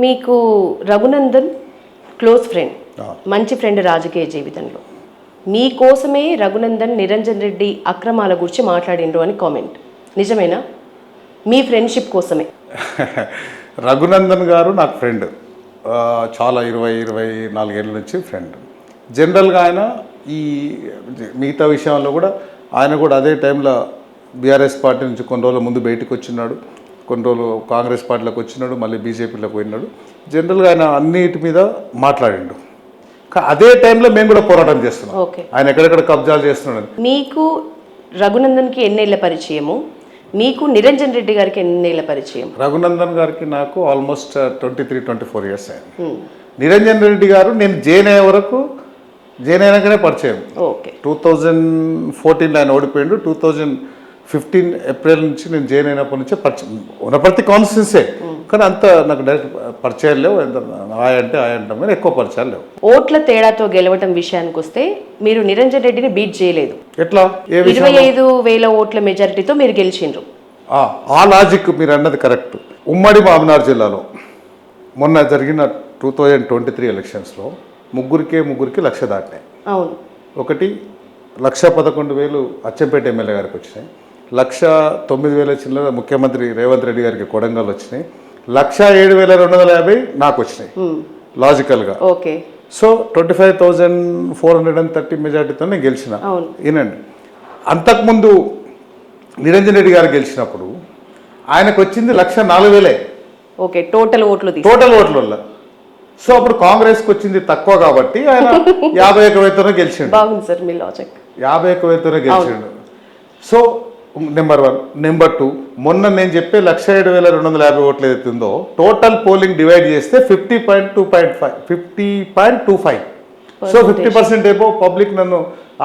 మీకు Raghunandan close friend, మంచి friend రాజకీయ జీవితంలో. మీకోసమే రఘునందన్ నిరంజన్ రెడ్డి అక్రమాల గురించి మాట్లాడిండ్రు అని కామెంట్, నిజమేనా? మీ ఫ్రెండ్షిప్ కోసమే. రఘునందన్ గారు నాకు ఫ్రెండ్, చాలా 24 ఏళ్ళ నుంచి ఫ్రెండ్. జనరల్గా ఆయన ఈ మిగతా విషయంలో కూడా ఆయన కూడా అదే టైంలో బీఆర్ఎస్ పార్టీ నుంచి కొన్ని రోజుల ముందు బయటకు వచ్చినాడు, కొన్ని రోజులు కాంగ్రెస్ పార్టీలోకి వచ్చినాడు, మళ్ళీ బీజేపీలోకి పోయినాడు. జనరల్గా ఆయన అన్నిటి మీద మాట్లాడిండు. అదే టైంలో మేము కూడా పోరాటం చేస్తున్నాం. ఆయన ఎక్కడెక్కడ కబ్జాలు చేస్తున్నాడు. మీకు రఘునందన్కి ఎన్నేళ్ల పరిచయము, మీకు నిరంజన్ రెడ్డి గారికి ఎన్నేళ్ల పరిచయం? రఘునందన్ గారికి నాకు ఆల్మోస్ట్ 23-24 ఇయర్స్ అయింది. నిరంజన్ రెడ్డి గారు నేను జైన్ అయ్యే వరకు, జైన్ అయినాకనే పరిచయం. 2014 ఆయన ఓడిపోయిండు. 2015 ఏప్రిల్ నుంచి నేను జైన్ అయినప్పటి నుంచే పరిచయం. ఉన్నపర్తి కాన్స్టిట్యున్సీ, కానీ అంత నాకు డైరెక్ట్ పరిచయాలు లేవు. అంటే అంటాం కానీ ఎక్కువ పరిచయాలు లేవు. ఓట్ల తేడాతో గెలవటం విషయానికి వస్తే మీరు నిరంజన్ రెడ్డిని బీట్ చేయలేదు. ఎట్లా? 25,000 ఓట్ల మెజారిటీతో మీరు గెలిచిండ్రు. ఆ లాజిక్ మీరు అన్నది కరెక్ట్. ఉమ్మడి మామనార్ జిల్లాలో మొన్న జరిగిన 2023 ఎలక్షన్స్లో ముగ్గురికి 1,00,000 దాటినాయి. అవును. ఒకటి 1,11,000 అచ్చంపేట ఎమ్మెల్యే గారికి వచ్చినాయి, 1,09,000 చిల్లర ముఖ్యమంత్రి రేవంత్ రెడ్డి గారికి కొడంగల్ వచ్చినాయి, 1,07,250 నాకు వచ్చినాయి లాజికల్గా. ఓకే. సో 25,430 మెజార్టీతో నేను గెలిచిన. వినండి, అంతకుముందు నిరంజన్ రెడ్డి గారు గెలిచినప్పుడు ఆయనకు వచ్చింది 1,04,000. ఓకే, టోటల్ ఓట్ల వల్ల. సో అప్పుడు కాంగ్రెస్కి వచ్చింది తక్కువ కాబట్టి ఆయన 51,000 గెలిచిండు. బాగుంది సార్ మీ లాజిక్. 51,000 గెలిచిండు. So number 1. నెంబర్ 2, మొన్న నేను చెప్పే 107,250 ఓట్లు ఏదైతుందో టోటల్ పోలింగ్ డివైడ్ చేస్తే 50.25. సో 50% ఏమో పబ్లిక్ నన్ను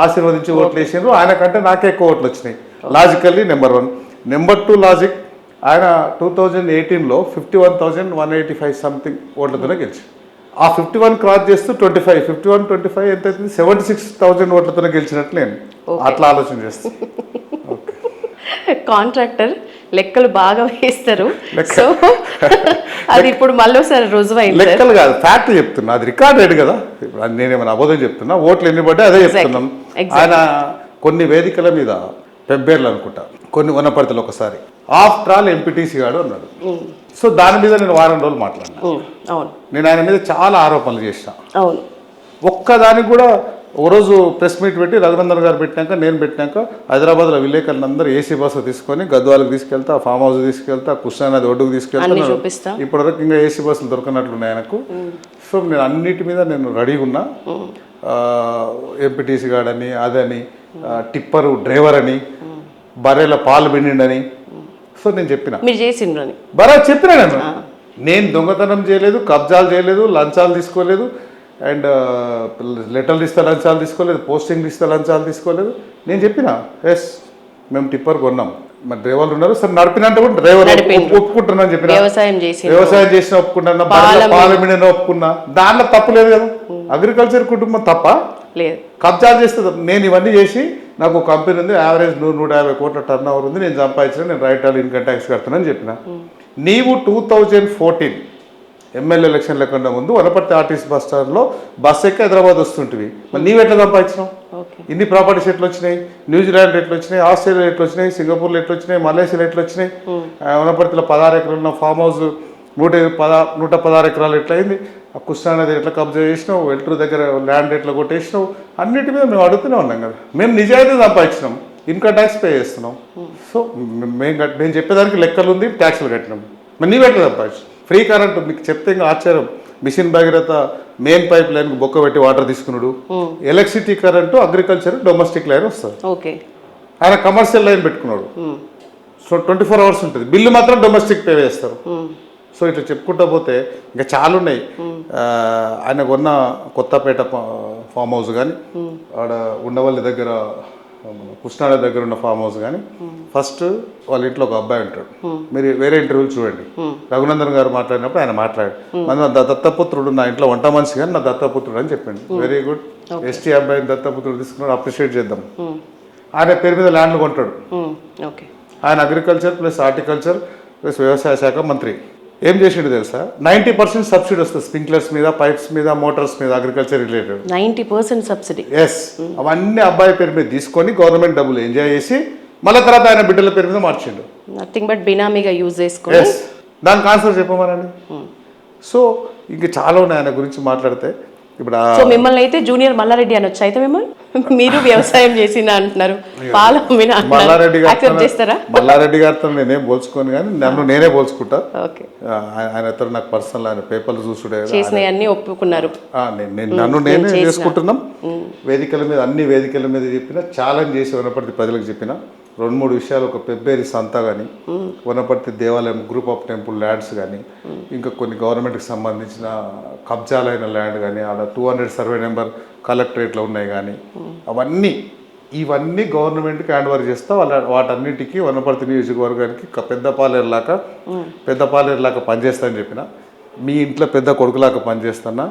ఆశీర్వదించి ఓట్లు వేసిండ్రు. ఆయనకంటే నాకే ఎక్కువ ఓట్లు వచ్చినాయి లాజికల్లీ. నెంబర్ 1. నెంబర్ 2 లాజిక్, ఆయన 2018లో 51,185 సంథింగ్ ఓట్లతోనే గెలిచి, ఆ 51 క్రాస్ చేస్తూ 51-25 ఎంత అవుతుంది, 76,000 ఓట్లతోనే గెలిచినట్లు నేను అట్లా ఆలోచన చేస్తాను. కాంట్రాక్టర్ లెక్కలు బాగా వేస్తారు. సో అది ఇప్పుడు మళ్ళీ ఒకసారి రుజువైంది. లెక్కలు కాదు, ఫ్యాక్ట్ చెప్తున్నా, అది రికార్డెడ్ కదా. నేనేమైనా అబద్ధం చెప్తున్నా? ఓట్లు ఎన్ని పడ్డా అదే చెప్తున్నాం. ఆయన కొన్ని వేదికల మీద పెబ్బేర్లు అనుకుంటా, కొన్ని వనపర్తిలో ఒకసారి ఆఫ్టర్ ఆల్ ఎంపీటీసీ గాడు అన్నాడు. సో దాని మీద నేను వారం రోజులు మాట్లాడినా. నేను ఆయన మీద చాలా ఆరోపణలు చేసిన. ఒక్కదానికి కూడా ఓ రోజు ప్రెస్ మీట్ పెట్టి రఘునందన్ గారు పెట్టినాక, నేను పెట్టినాక హైదరాబాద్లో విలేకరులు అందరూ ఏసీ బస్సు తీసుకొని గద్వాలకు తీసుకెళ్తా, ఫామ్ హౌస్ తీసుకెళ్తా, కృష్ణానది ఒడ్డుకు తీసుకెళ్తా. ఇప్పటివరకు ఇంకా ఏసీ బస్సులు దొరకనట్లున్నాయి ఆయనకు. సో నేను అన్నిటి మీద నేను రెడీగా ఉన్నా. ఎంపీటీసీ గాడని, అదని, టిప్పరు డ్రైవర్ అని, బర్రెల పాలు పిండిండని. సో నేను చెప్పిన చెప్పినా నేను దొంగతనం చేయలేదు, కబ్జాలు చేయలేదు, లంచాలు తీసుకోలేదు, అండ్ లెటర్లు ఇస్తే లంచాలు తీసుకోలేదు, పోస్టింగ్లు ఇస్తే లంచాలు తీసుకోలేదు. నేను చెప్పిన ఎస్ మేము టిప్పర్ కొన్నాం, మరి డ్రైవర్లు ఉన్నారు, సరే నడిపినంటే కూడా డ్రైవర్ ఒప్పుకుంటున్నా చెప్పిన. వ్యవసాయం చేసిన ఒప్పుకుంటున్నా, పార్లమెంట్ ఒప్పుకున్నా, దాంట్లో తప్పు లేదు కదా. అగ్రికల్చర్ కుటుంబం తప్ప లేదు, కబ్జాలు చేస్తే. నేను ఇవన్నీ చేసి నాకు ఒక కంపెనీ ఉంది, యావరేజ్ 100-150 కోట్ల టర్న్ ఓవర్ ఉంది, నేను సంపాదించిన, నేను రైట్ ఆల్ ఇన్కమ్ ట్యాక్స్ కడుతున్నాను చెప్పిన. నీవు 2014 ఎమ్మెల్యే ఎలక్షన్ లేకుండా ముందు వనపర్తి ఆర్టీసీ బస్ స్టాండ్లో బస్ ఎక్కి హైదరాబాద్ వస్తుంటివి. మరి నీవు ఎట్లా సంపాదించినావు? ఇన్ని ప్రాపర్టీస్ ఎట్లా వచ్చినాయి? న్యూజిలాండ్ ఎట్లా వచ్చినాయి? ఆస్ట్రేలియా ఎట్లా వచ్చినాయి? సింగపూర్లో ఎట్లా వచ్చినాయి? మలేషియాలో ఎట్లా వచ్చినాయి? వనపర్తిలో 16 ఎకరాలు ఉన్న ఫామ్ హౌస్ 116 ఎకరాలు ఎట్లా అయింది? ఆ కృష్ణానది ఎట్లా కబ్జా చేసినావు? వెల్టూరు దగ్గర ల్యాండ్ ఎట్లా కొట్టేసినావు? అన్నిటి మీద మేము అడుగుతూనే ఉన్నాం కదా. మేము నిజాయితీ సంపాదించినాం, ఇన్కమ్ ట్యాక్స్ పే చేస్తున్నాం. సో నేను చెప్పేదానికి లెక్కలు ఉంది, ట్యాక్స్లు కట్టినాం. మరి నీవు ఎట్లా సంపాదించు? ఫ్రీ కరెంట్ మీకు చెప్తే ఇంకా ఆశ్చర్యం. Mission Bhagiratha main pipe line బొక్క పెట్టి వాటర్ తీసుకున్నాడు. Electricity current, agriculture, domestic line వస్తుంది. ఆయన కమర్షియల్ లైన్ పెట్టుకున్నాడు. సో 24 hours ఉంటుంది, బిల్లు మాత్రం డొమెస్టిక్ పే చేస్తారు. సో ఇట్లా చెప్పుకుంటూ పోతే ఇంకా చాలా ఉన్నాయి. ఆయన కొన్న కొత్తపేట ఫామ్ హౌస్ కానీ, ఆడ ఉండవల్లి దగ్గర కృష్ణానది దగ్గర ఉన్న ఫామ్ హౌస్ కానీ, ఫస్ట్ వాళ్ళ ఇంట్లో ఒక అబ్బాయి ఉంటాడు. మీరు వేరే ఇంటర్వ్యూలు చూడండి, రఘునందన్ గారు మాట్లాడినప్పుడు ఆయన మాట్లాడాడు, మన దత్తపుత్రుడు నా ఇంట్లో వంట మనిషి కానీ నా దత్తపుత్రుడు అని చెప్పిండు. వెరీ గుడ్, ఎస్టీ అబ్బాయిని దత్తపుత్రుడు తీసుకున్నాడు, అప్రిషియేట్ చేద్దాం. ఆయన పేరు మీద ల్యాండ్లు కొంటాడు. ఆయన అగ్రికల్చర్ ప్లస్ హార్టికల్చర్ ప్లస్ వ్యవసాయ శాఖ మంత్రి. ఏం చేసిండు తెలుసా, 90% సబ్సిడీ వస్తుంది స్ప్రింక్లర్స్ మీద, పైప్స్ మీద, మోటార్స్ మీద, అగ్రికల్చర్ రిలేటెడ్. 90% సబ్సిడీ. ఎస్, అవన్నీ అబ్బాయి పేరు మీద తీసుకొని గవర్నమెంట్ డబ్బులు ఎంజాయ్ చేసి మళ్ళీ తర్వాత ఆయన బిడ్డల పేరు మీద మార్చిండు. నథింగ్ బట్ బినామీగా యూజ్ చేసుకొని. ఎస్, దానికి ఆన్సర్ చెప్పమనండి. సో ఇంక చాలా ఉన్నాయి ఆయన గురించి మాట్లాడితే. ఇప్పుడు సో మిమ్మల్ని అయితే జూనియర్ మల్లారెడ్డి అనొచ్చు అయితే మిమ్మల్ని, మీరు వ్యవసాయం చేసిన అంటున్నారు, పాల మల్లారెడ్డి యాక్సెప్ట్ చేస్తారా? మల్లారెడ్డి గారితో నేనేం పోల్చుకోను, కానీ నన్ను నేనే పోల్చుకుంటా. ఓకే, ఆయనతో నాకు పర్సనల్ ఆయన పేపర్లు చూసుడే చేసినవన్నీ ఒప్పుకున్నారు. నన్ను నేనే చేసుకుంటున్నాం. వేదికల మీద, అన్ని వేదికల మీద చెప్పిన, ఛాలెంజ్ చేసి వనపర్తి ప్రజలకు చెప్పిన 2-3 విషయాలు. ఒక పెబ్బేరి సంత కానీ, వనపర్తి దేవాలయం గ్రూప్ ఆఫ్ టెంపుల్ ల్యాండ్స్ కానీ, ఇంకా కొన్ని గవర్నమెంట్కి సంబంధించిన కబ్జాలైన ల్యాండ్ కానీ, ఆడ 200 సర్వే నెంబర్ కలెక్టరేట్లో ఉన్నాయి కానీ, ఇవన్నీ గవర్నమెంట్కి హ్యాండ్ ఓవర్ చేస్తా. వాటన్నిటికీ వనపర్తి నియోజకవర్గానికి పెద్దపాలేరులాగా పనిచేస్తానని చెప్పిన. మీ ఇంట్లో పెద్ద కొడుకులాగా పనిచేస్తున్నా.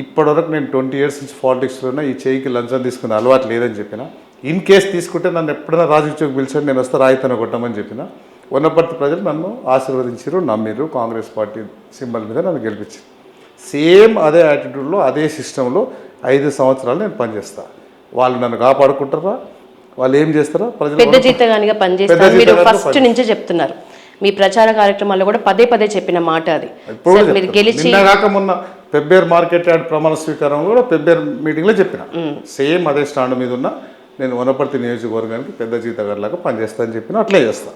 ఇప్పటివరకు నేను 20 years నుంచి పాలిటిక్స్లో ఉన్నా. ఈ చేయికి లంచం తీసుకునే అలవాటు లేదని చెప్పిన. ఇన్ కేస్ తీసుకుంటే నన్ను ఎప్పుడైనా రాజకీయ చౌక్ పిలిచాను, నేను వస్తే రాయితీన కొట్టమని చెప్పిన. వనపర్తి ప్రజలు నన్ను ఆశీర్వదించారు, నమ్మిరు. కాంగ్రెస్ పార్టీ సింబల్ మీద నన్ను గెలిపించారు. సేమ్ అదే యాటిట్యూడ్లో, అదే సిస్టంలో 5 సంవత్సరాలు నేను పనిచేస్తాను. వాళ్ళు నన్ను కాపాడుకుంటారా, వాళ్ళు ఏం చేస్తారా, ప్రజలు పెద్ద జీతగానిగా పనిచేస్తారు. మీరు ఫస్ట్ నుంచే చెప్తున్నారు, మీ ప్రచార కార్యక్రమాల్లో కూడా పదే చెప్పిన మాట అది. మీరు గెలిచి నిన్నగాక మొన్న పెబ్బేర్ మార్కెట్ యార్డ్ ప్రమాణ స్వీకారం కూడా పెబ్బేర్ మీటింగ్లో చెప్పిన. సేమ్ అదే స్టాండ్ మీద ఉన్న నేను వనపర్తి నియోజకవర్గానికి పెద్ద జీతగారిలాగా పనిచేస్తా అని చెప్పిన. అట్లే చేస్తా.